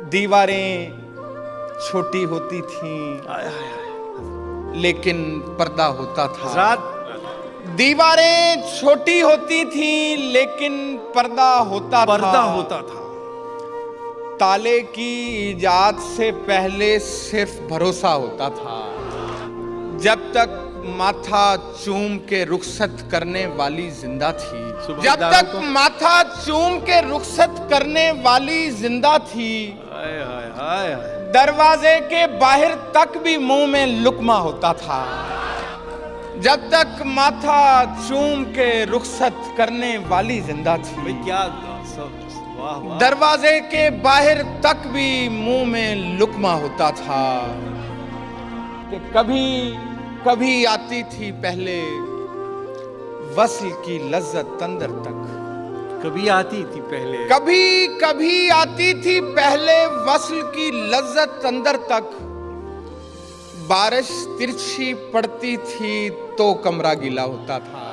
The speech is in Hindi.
दीवारें छोटी होती थीं, लेकिन पर्दा होता था। दीवारें छोटी होती थीं, लेकिन पर्दा होता था। ताले की इजाद से पहले सिर्फ भरोसा होता था। जब तक माथा चूम के रुखसत करने वाली जिंदा थी, जब तक माथा चूम के रुखसत करने वाली जिंदा थी, दरवाजे के बाहर तक भी मुंह में लुकमा होता था। जब तक माथा चूम के रुखसत करने वाली जिंदा थी, क्या दरवाजे के बाहर तक भी मुंह में लुकमा होता था। कि कभी कभी आती थी पहले वस्ल की लज्जत अंदर तक, कभी आती थी पहले, कभी कभी आती थी पहले वस्ल की लज्जत अंदर तक। बारिश तिरछी पड़ती थी तो कमरा गीला होता था।